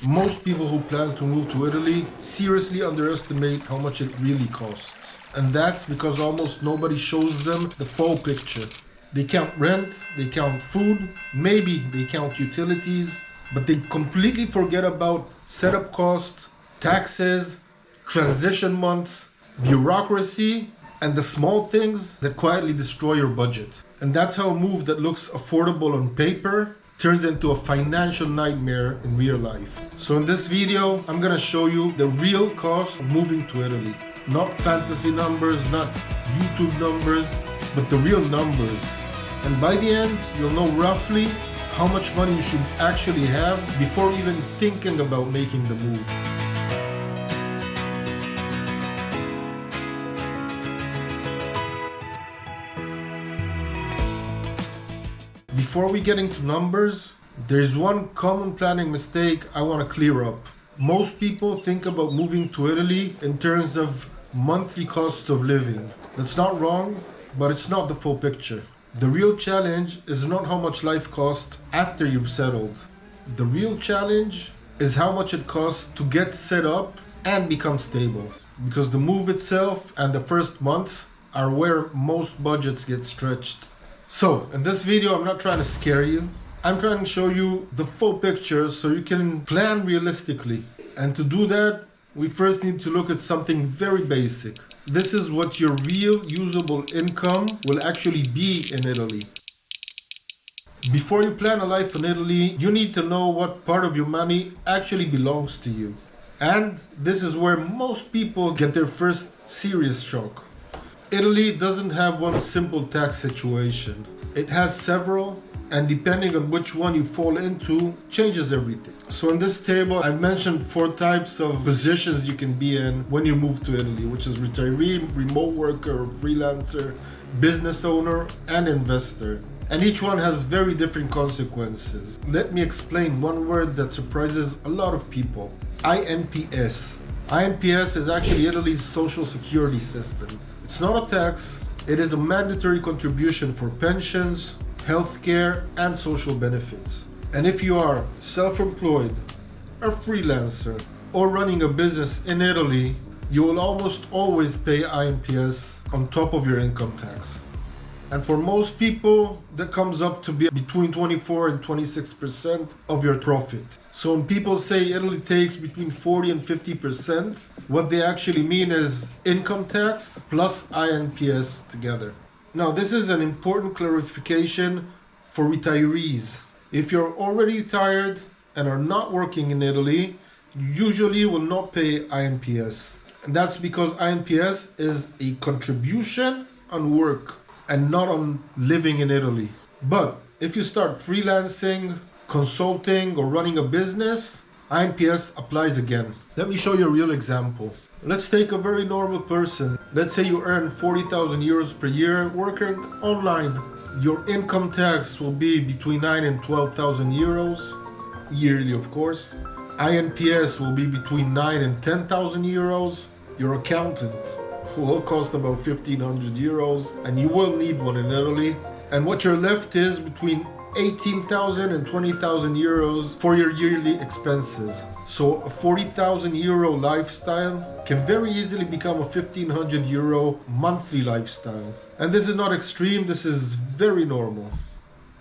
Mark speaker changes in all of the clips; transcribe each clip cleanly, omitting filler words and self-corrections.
Speaker 1: Most people who plan to move to Italy seriously underestimate how much it really costs. And that's because almost nobody shows them the full picture. They count rent, they count food, maybe they count utilities, but they completely forget about setup costs, taxes, transition months, bureaucracy, and the small things that quietly destroy your budget. And that's how a move that looks affordable on paper turns into a financial nightmare in real life. So in this video, I'm gonna show you the real cost of moving to Italy. Not fantasy numbers, not YouTube numbers, but the real numbers. And by the end, you'll know roughly how much money you should actually have before even thinking about making the move. Before we get into numbers, there's one common planning mistake I want to clear up. Most people think about moving to Italy in terms of monthly cost of living. That's not wrong, but it's not the full picture. The real challenge is not how much life costs after you've settled. The real challenge is how much it costs to get set up and become stable. Because the move itself and the first months are where most budgets get stretched. So, in this video, I'm not trying to scare you. I'm trying to show you the full picture so you can plan realistically. And to do that, we first need to look at something very basic. This is what your real usable income will actually be in Italy. Before you plan a life in Italy, you need to know what part of your money actually belongs to you. And this is where most people get their first serious shock. Italy doesn't have one simple tax situation. It has several, and depending on which one you fall into, changes everything. So in this table, I've mentioned 4 types of positions you can be in when you move to Italy, which is retiree, remote worker, freelancer, business owner, and investor. And each one has very different consequences. Let me explain one word that surprises a lot of people. INPS. INPS is actually Italy's social security system. It's not a tax, it is a mandatory contribution for pensions, healthcare, and social benefits. And if you are self-employed, a freelancer, or running a business in Italy, you will almost always pay INPS on top of your income tax. And for most people, that comes up to be between 24 and 26% of your profit. So when people say Italy takes between 40 and 50%, what they actually mean is income tax plus INPS together. Now, this is an important clarification for retirees. If you're already retired and are not working in Italy, you usually will not pay INPS. And that's because INPS is a contribution on work and not on living in Italy. But if you start freelancing, consulting, or running a business, INPS applies again. Let me show you a real example. Let's take a very normal person. Let's say you earn 40,000 euros per year working online. Your income tax will be between 9 and 12,000 euros, yearly of course. INPS will be between 9 and 10,000 euros. Your accountant will cost about 1,500 euros, and you will need one in Italy. And what you're left is between 18,000 and 20,000 euros for your yearly expenses. So a 40,000 euro lifestyle can very easily become a 1,500 euro monthly lifestyle. And this is not extreme, this is very normal.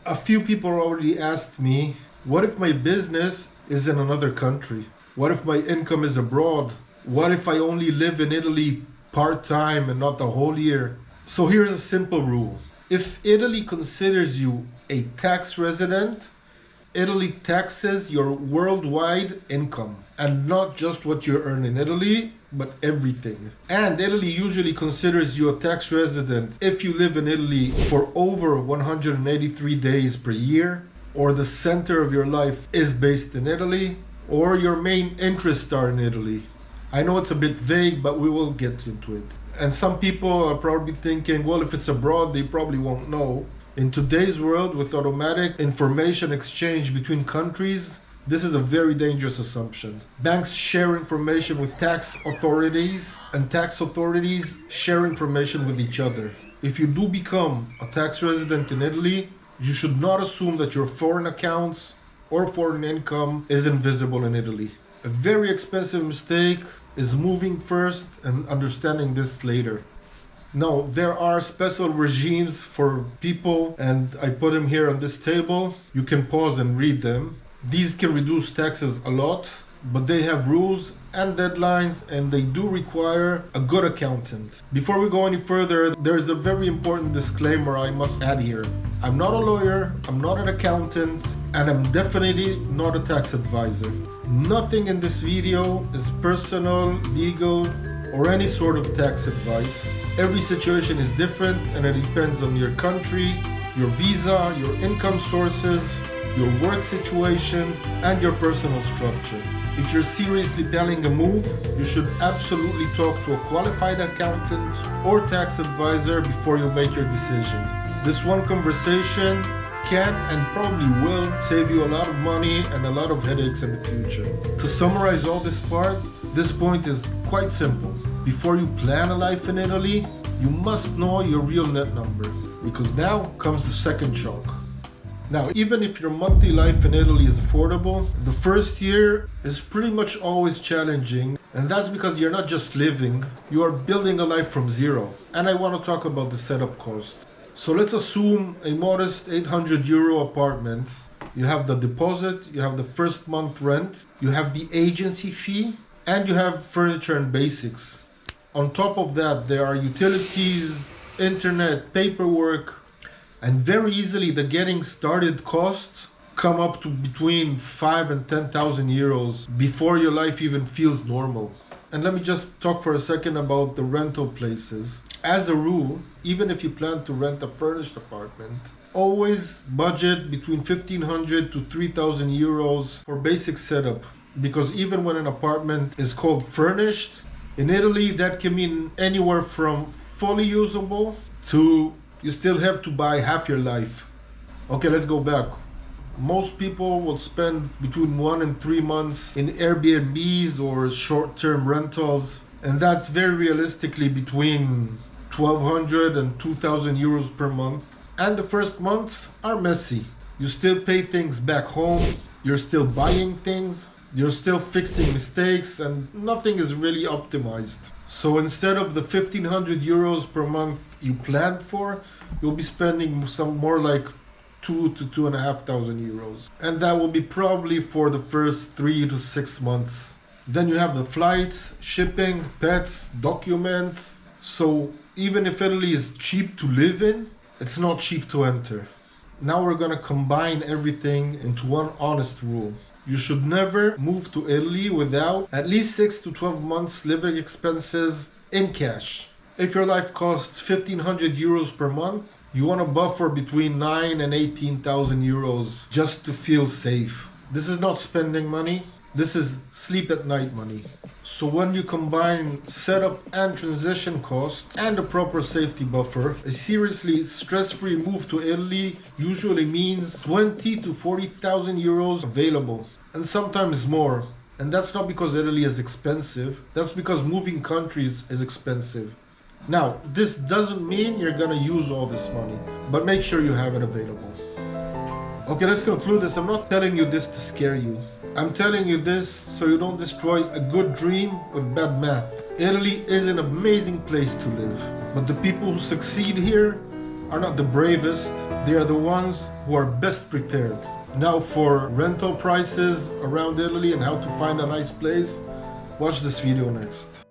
Speaker 1: A few people already asked me, what if my business is in another country? What if my income is abroad? What if I only live in Italy part-time and not the whole year? So here's a simple rule. If Italy considers you a tax resident, Italy taxes your worldwide income and not just what you earn in Italy, but everything. And Italy usually considers you a tax resident if you live in Italy for over 183 days per year, or the center of your life is based in Italy, or your main interests are in Italy. I know it's a bit vague, but we will get into it. And some people are probably thinking, well, if it's abroad, they probably won't know. In today's world, with automatic information exchange between countries, this is a very dangerous assumption. Banks share information with tax authorities, and tax authorities share information with each other. If you do become a tax resident in Italy, you should not assume that your foreign accounts or foreign income isn't visible in Italy. A very expensive mistake is moving first and understanding this later. Now, there are special regimes for people, and I put them here on this table. You can pause and read them. These can reduce taxes a lot, but they have rules and deadlines, and they do require a good accountant. Before we go any further, there's a very important disclaimer I must add here. I'm not a lawyer, I'm not an accountant, and I'm definitely not a tax advisor. Nothing in this video is personal, legal, or any sort of tax advice. Every situation is different and it depends on your country, your visa, your income sources, your work situation, and your personal structure. If you're seriously planning a move, you should absolutely talk to a qualified accountant or tax advisor before you make your decision. This one conversation can and probably will save you a lot of money and a lot of headaches in the future. To summarize all this part, this point is quite simple. Before you plan a life in Italy, you must know your real net number, because now comes the second chunk. Now, even if your monthly life in Italy is affordable, the first year is pretty much always challenging, and that's because you're not just living, you are building a life from zero. And I want to talk about the setup costs. So let's assume a modest 800 euro apartment. You have the deposit, you have the first month rent, you have the agency fee, and you have furniture and basics. On top of that, there are utilities, internet, paperwork, and very easily the getting started costs come up to between 5 and 10,000 euros before your life even feels normal. And let me just talk for a second about the rental places. As a rule, even if you plan to rent a furnished apartment, always budget between 1,500 to 3,000 euros for basic setup. Because even when an apartment is called furnished, in Italy that can mean anywhere from fully usable to you still have to buy half your life. Okay, let's go back. Most people will spend between 1 and 3 months in Airbnbs or short-term rentals, and that's very realistically between 1,200 and 2,000 euros per month. And the first months are messy. You still pay things back home, you're still buying things, you're still fixing mistakes, and nothing is really optimized. So instead of the 1,500 euros per month you planned for, you'll be spending some more like 2 to 2,500 euros. And that will be probably for the first 3 to 6 months. Then you have the flights, shipping, pets, documents. So even if Italy is cheap to live in, it's not cheap to enter. Now we're gonna combine everything into one honest rule. You should never move to Italy without at least 6 to 12 months living expenses in cash. If your life costs 1,500 euros per month, you want to buffer between 9 and 18,000 euros just to feel safe. This is not spending money, this is sleep at night money. So when you combine setup and transition costs and a proper safety buffer, a seriously stress-free move to Italy usually means 20 to 40,000 euros available, and sometimes more. And that's not because Italy is expensive, that's because moving countries is expensive. Now, this doesn't mean you're gonna use all this money, but make sure you have it available. Okay, let's conclude this. I'm not telling you this to scare you. I'm telling you this so you don't destroy a good dream with bad math. Italy is an amazing place to live, but the people who succeed here are not the bravest, they are the ones who are best prepared. Now for rental prices around Italy and how to find a nice place, watch this video next.